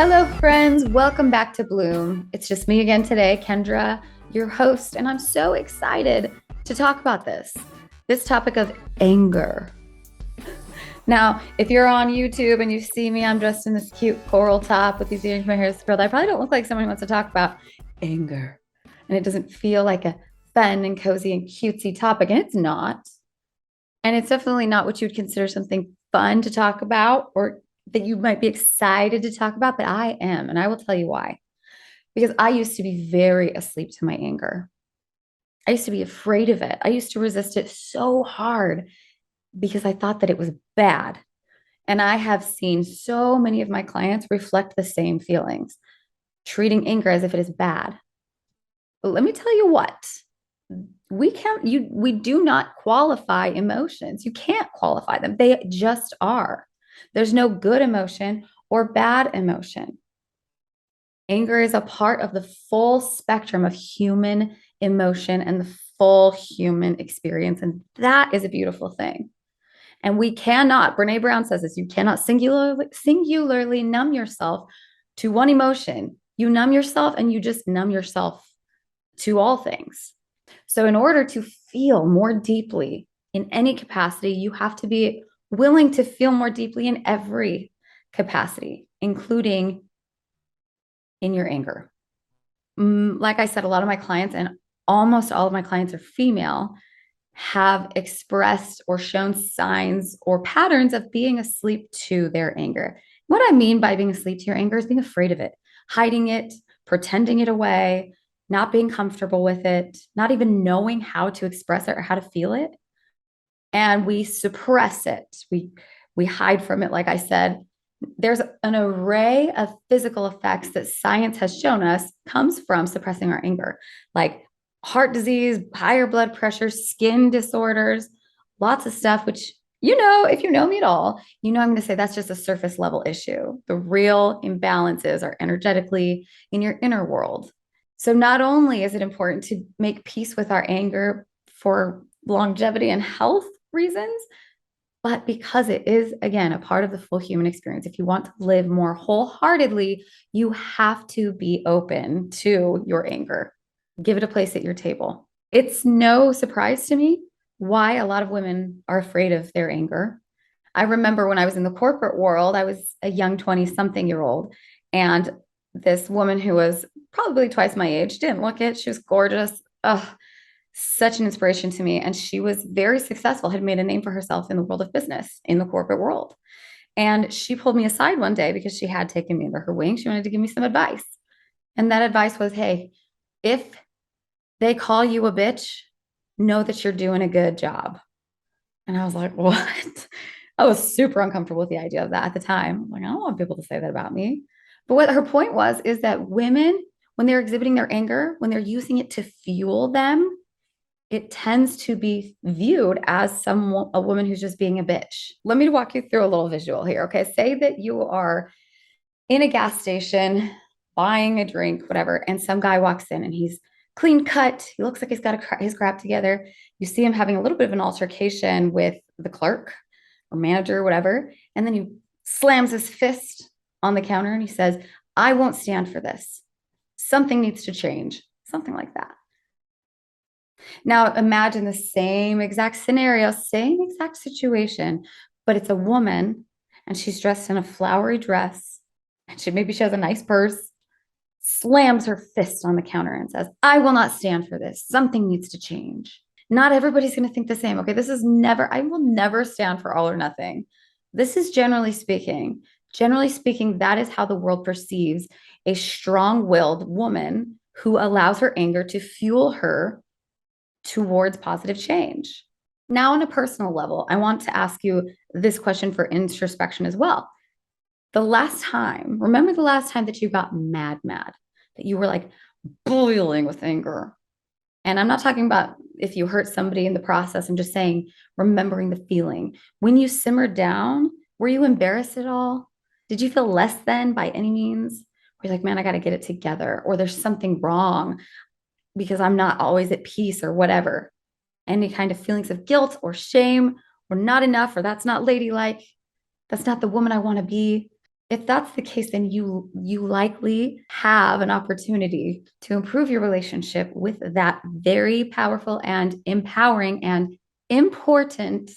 Hello, friends. Welcome back to Bloom. It's just me again today, Kendra, your host, and I'm so excited to talk about this topic of anger. Now, if you're on YouTube and you see me, I'm dressed in this cute coral top with these earrings, my hair is curled. I probably don't look like someone who wants to talk about anger, and it doesn't feel like a fun and cozy and cutesy topic, and it's not. And it's definitely not what you'd consider something fun to talk about or that you might be excited to talk about, but I am. And I will tell you why. Because I used to be very asleep to my anger. I used to be afraid of it. I used to resist it so hard because I thought that it was bad. And I have seen so many of my clients reflect the same feelings, treating anger as if it is bad. But let me tell you what, we do not qualify emotions. You can't qualify them. They just are. There's no good emotion or bad emotion. Anger is a part of the full spectrum of human emotion and the full human experience. And that is a beautiful thing. And we cannot, Brene Brown says this, you cannot singularly numb yourself to one emotion. You numb yourself and you just numb yourself to all things. So in order to feel more deeply in any capacity, you have to be willing to feel more deeply in every capacity, including in your anger. Like I said, a lot of my clients and almost all of my clients are female, have expressed or shown signs or patterns of being asleep to their anger. What I mean by being asleep to your anger is being afraid of it, hiding it, pretending it away, not being comfortable with it, not even knowing how to express it or how to feel it. And we suppress it. We hide from it, like I said. There's an array of physical effects that science has shown us comes from suppressing our anger, like heart disease, higher blood pressure, skin disorders, lots of stuff, which, if you know me at all, I'm going to say that's just a surface level issue. The real imbalances are energetically in your inner world. So not only is it important to make peace with our anger for longevity and health reasons, but because it is, again, a part of the full human experience. If you want to live more wholeheartedly, you have to be open to your anger. Give it a place at your table. It's no surprise to me why a lot of women are afraid of their anger. I remember when I was in the corporate world, I was a young 20-something-year-old, and this woman who was probably twice my age, didn't look it. She was gorgeous. Oh, such an inspiration to me. And she was very successful, had made a name for herself in the world of business, in the corporate world. And she pulled me aside one day because she had taken me under her wing. She wanted to give me some advice. And that advice was, hey, if they call you a bitch, know that you're doing a good job. And I was like, what? I was super uncomfortable with the idea of that at the time. I'm like, I don't want people to say that about me. But what her point was, is that women, when they're exhibiting their anger, when they're using it to fuel them, it tends to be viewed as a woman who's just being a bitch. Let me walk you through a little visual here. Okay. Say that you are in a gas station buying a drink, whatever, and some guy walks in and he's clean cut. He looks like he's got his crap together. You see him having a little bit of an altercation with the clerk or manager, or whatever. And then he slams his fist on the counter and he says, I won't stand for this. Something needs to change. Something like that. Now imagine the same exact scenario, same exact situation, but it's a woman and she's dressed in a flowery dress and maybe she has a nice purse, slams her fist on the counter and says, I will not stand for this. Something needs to change. Not everybody's going to think the same. Okay. I will never stand for all or nothing. This is generally speaking, that is how the world perceives a strong-willed woman who allows her anger to fuel her towards positive change. Now, on a personal level, I want to ask you this question for introspection as well. Remember the last time that you got mad, that you were like boiling with anger? And I'm not talking about if you hurt somebody in the process. I'm just saying, remembering the feeling. When you simmered down, were you embarrassed at all? Did you feel less than by any means? Were you like, man, I got to get it together, or there's something wrong because I'm not always at peace or whatever? Any kind of feelings of guilt or shame or not enough, or that's not ladylike. That's not the woman I want to be. If that's the case, then you likely have an opportunity to improve your relationship with that very powerful and empowering and important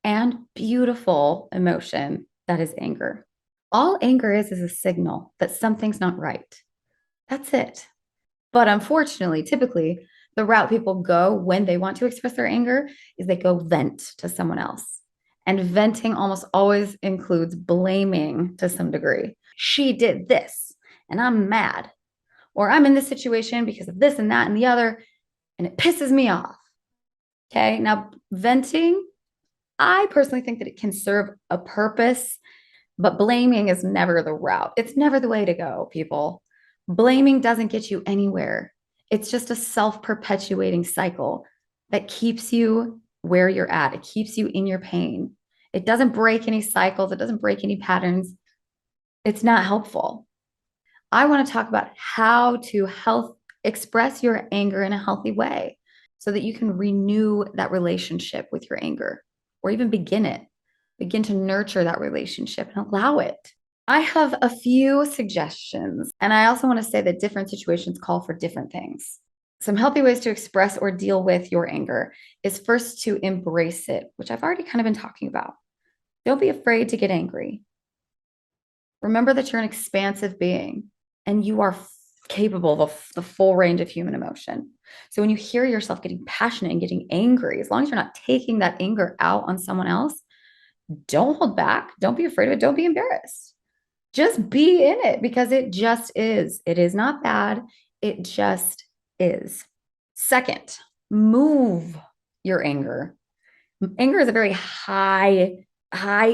and beautiful emotion that is anger. All anger is a signal that something's not right. That's it. But unfortunately, typically, the route people go when they want to express their anger is they go vent to someone else. And venting almost always includes blaming to some degree. She did this, and I'm mad. Or I'm in this situation because of this and that and the other, and it pisses me off. Okay. Now, venting, I personally think that it can serve a purpose, but blaming is never the route. It's never the way to go, people. Blaming doesn't get you anywhere. It's just a self perpetuating cycle that keeps you where you're at. It keeps you in your pain. It doesn't break any cycles, it doesn't break any patterns. It's not helpful. I want to talk about how to express your anger in a healthy way so that you can renew that relationship with your anger or even begin to nurture that relationship and allow it. I have a few suggestions, and I also want to say that different situations call for different things. Some healthy ways to express or deal with your anger is first to embrace it, which I've already kind of been talking about. Don't be afraid to get angry. Remember that you're an expansive being and you are capable of the full range of human emotion. So when you hear yourself getting passionate and getting angry, as long as you're not taking that anger out on someone else, don't hold back. Don't be afraid of it. Don't be embarrassed. Just be in it because it just is. It is not bad. It just is. Second, move your anger. Anger is a very high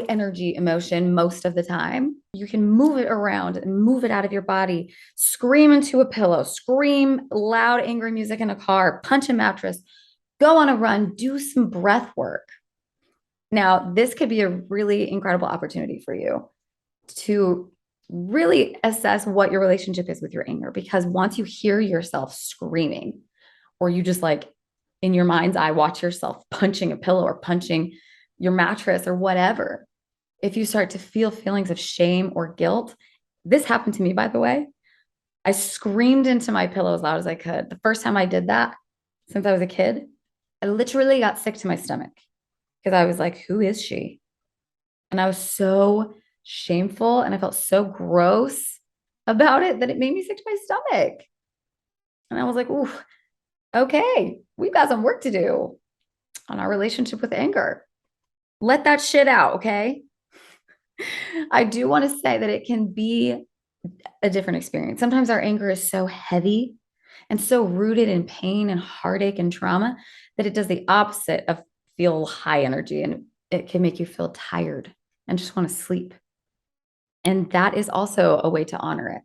energy emotion most of the time. You can move it around and move it out of your body, scream into a pillow, scream loud, angry music in a car, punch a mattress, go on a run, do some breath work. Now, this could be a really incredible opportunity for you to really assess what your relationship is with your anger, because once you hear yourself screaming, or you just like in your mind's eye watch yourself punching a pillow or punching your mattress or whatever, if you start to feel feelings of shame or guilt, this happened to me, by the way. I screamed into my pillow as loud as I could. The first time I did that since I was a kid, I literally got sick to my stomach because I was like, who is she? And I was so shameful and I felt so gross about it that it made me sick to my stomach. And I was like, ooh, okay, we've got some work to do on our relationship with anger. Let that shit out, okay? I do want to say that it can be a different experience. Sometimes our anger is so heavy and so rooted in pain and heartache and trauma that it does the opposite of feel high energy, and it can make you feel tired and just want to sleep. And that is also a way to honor it.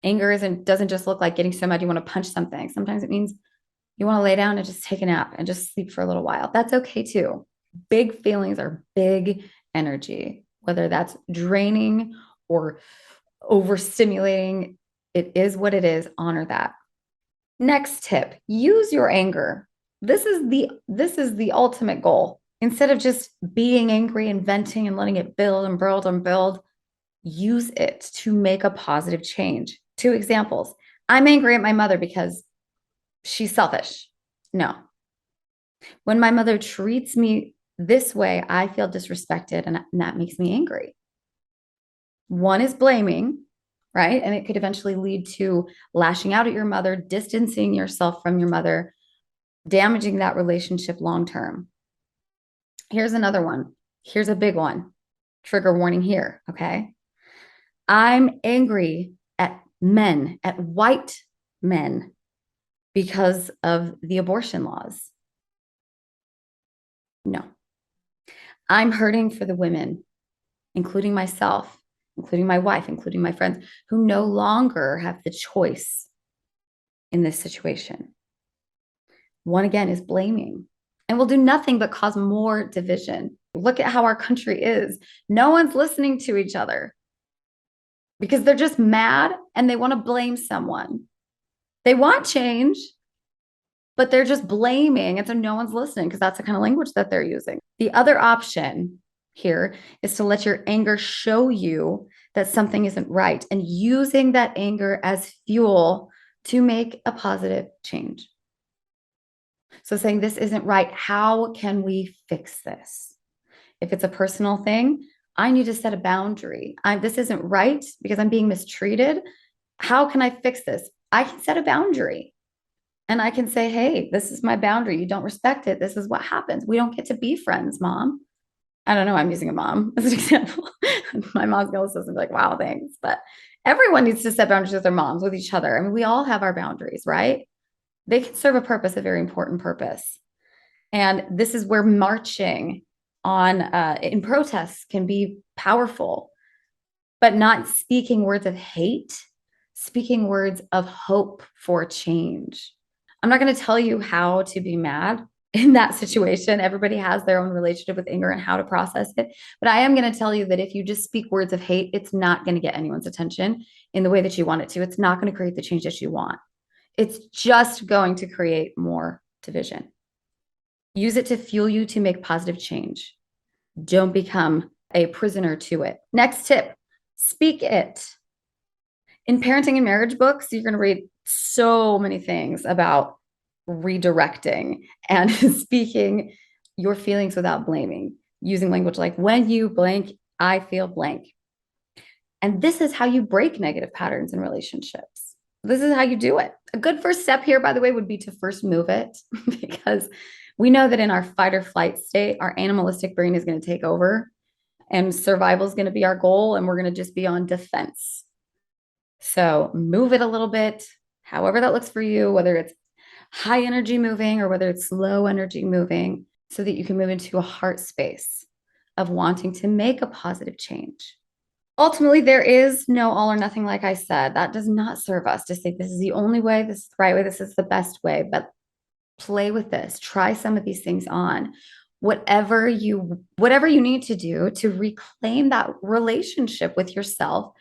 Anger doesn't just look like getting so mad you want to punch something. Sometimes it means you want to lay down and just take a nap and just sleep for a little while. That's okay too. Big feelings are big energy, whether that's draining or overstimulating. It is what it is. Honor that. Next tip, use your anger. This is the ultimate goal. Instead of just being angry and venting and letting it build and build and build, use it to make a positive change. Two examples. I'm angry at my mother because she's selfish. No. When my mother treats me this way, I feel disrespected, and that makes me angry. One is blaming, right? And it could eventually lead to lashing out at your mother, distancing yourself from your mother, damaging that relationship long term. Here's another one. Here's a big one. Trigger warning here, okay? I'm angry at men, at white men, because of the abortion laws. No. I'm hurting for the women, including myself, including my wife, including my friends, who no longer have the choice in this situation. One, again, is blaming and will do nothing but cause more division. Look at how our country is. No one's listening to each other because they're just mad and they want to blame someone. They want change, but they're just blaming. And so no one's listening because that's the kind of language that they're using. The other option here is to let your anger show you that something isn't right and using that anger as fuel to make a positive change. So saying this isn't right, how can we fix this? If it's a personal thing, I need to set a boundary. This isn't right because I'm being mistreated. How can I fix this? I can set a boundary and I can say, hey, this is my boundary. You don't respect it. This is what happens. We don't get to be friends, mom. I don't know. I'm using a mom as an example. My mom's going to listen and be like, wow, thanks. But everyone needs to set boundaries with their moms, with each other. I mean, we all have our boundaries, right? They can serve a purpose, a very important purpose. And this is where marching on in protests can be powerful, but not speaking words of hate, speaking words of hope for change. I'm not going to tell you how to be mad in that situation. Everybody has their own relationship with anger and how to process it. But I am going to tell you that if you just speak words of hate, it's not going to get anyone's attention in the way that you want it to. It's not going to create the change that you want. It's just going to create more division. Use it to fuel you to make positive change. Don't become a prisoner to it. Next tip, speak it. In parenting and marriage books, you're going to read so many things about redirecting and speaking your feelings without blaming, using language like, when you blank, I feel blank. And this is how you break negative patterns in relationships. This is how you do it. A good first step here, by the way, would be to first move it, because we know that in our fight or flight state, our animalistic brain is going to take over and survival is going to be our goal. And we're going to just be on defense. So move it a little bit, however that looks for you, whether it's high energy moving or whether it's low energy moving, so that you can move into a heart space of wanting to make a positive change. Ultimately, there is no all or nothing, like I said. That does not serve us to say this is the only way, this is the right way, this is the best way. But play with this, try some of these things on. Whatever you need to do to reclaim that relationship with yourself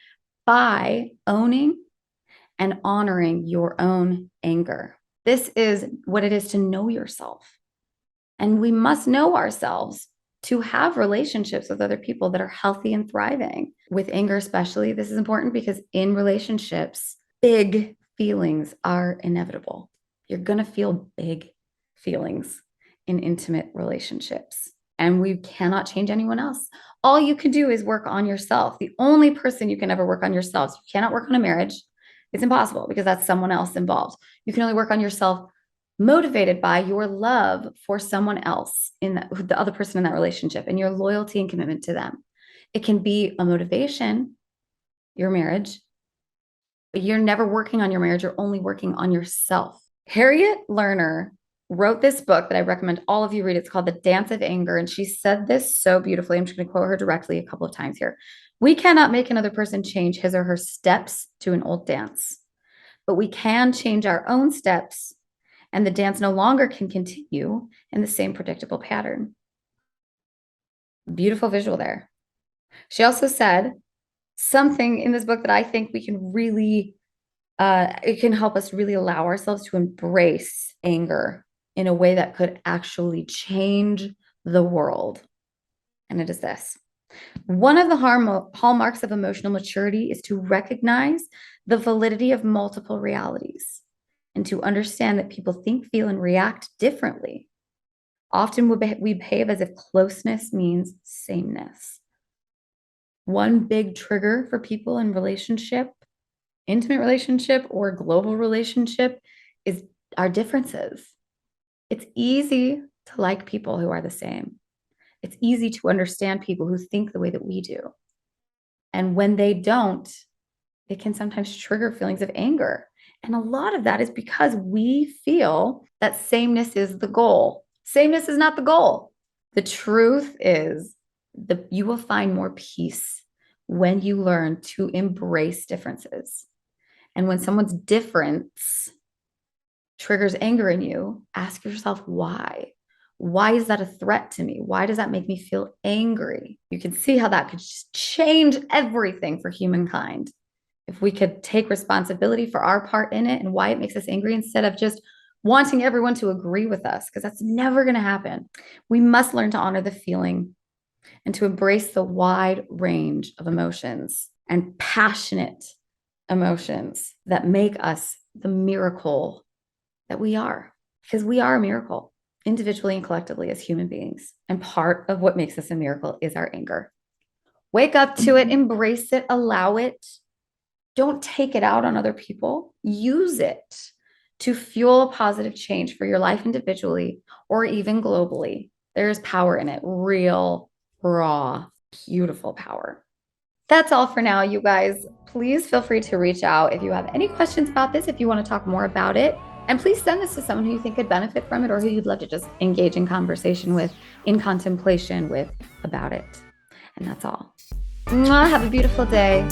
by owning and honoring your own anger. This is what it is to know yourself. And we must know ourselves to have relationships with other people that are healthy and thriving. With anger especially, this is important because in relationships, big feelings are inevitable. You're going to feel big feelings in intimate relationships, and we cannot change anyone else. All you can do is work on yourself. The only person you can ever work on yourself. You cannot work on a marriage. It's impossible because that's someone else involved. You can only work on yourself motivated by your love for someone else, in the other person in that relationship, and your loyalty and commitment to them. It can be a motivation, your marriage, but you're never working on your marriage. You're only working on yourself. Harriet Lerner wrote this book that I recommend all of you read. It's called The Dance of Anger. And she said this so beautifully. I'm just going to quote her directly a couple of times here. We cannot make another person change his or her steps to an old dance, but we can change our own steps, and the dance no longer can continue in the same predictable pattern. Beautiful visual there. She also said something in this book that I think we can really, it can help us really allow ourselves to embrace anger in a way that could actually change the world. And it is this. One of the hallmarks of emotional maturity is to recognize the validity of multiple realities and to understand that people think, feel, and react differently. Often we behave as if closeness means sameness. One big trigger for people in relationship, intimate relationship, or global relationship is our differences. It's easy to like people who are the same. It's easy to understand people who think the way that we do. And when they don't, it can sometimes trigger feelings of anger. And a lot of that is because we feel that sameness is the goal. Sameness is not the goal. The truth is that you will find more peace when you learn to embrace differences. And when someone's difference triggers anger in you, ask yourself why. Why is that a threat to me? Why does that make me feel angry? You can see how that could just change everything for humankind. If we could take responsibility for our part in it and why it makes us angry, instead of just wanting everyone to agree with us, because that's never going to happen. We must learn to honor the feeling and to embrace the wide range of emotions. and passionate emotions that make us the miracle that we are, because we are a miracle individually and collectively as human beings. And part of what makes us a miracle is our anger. Wake up to it, embrace it, allow it. Don't take it out on other people. Use it to fuel a positive change for your life individually or even globally. There's power in it, real, raw, beautiful power. That's all for now, you guys. Please feel free to reach out if you have any questions about this, if you want to talk more about it. And please send this to someone who you think could benefit from it or who you'd love to just engage in conversation with, in contemplation with about it. And that's all. Mwah, have a beautiful day.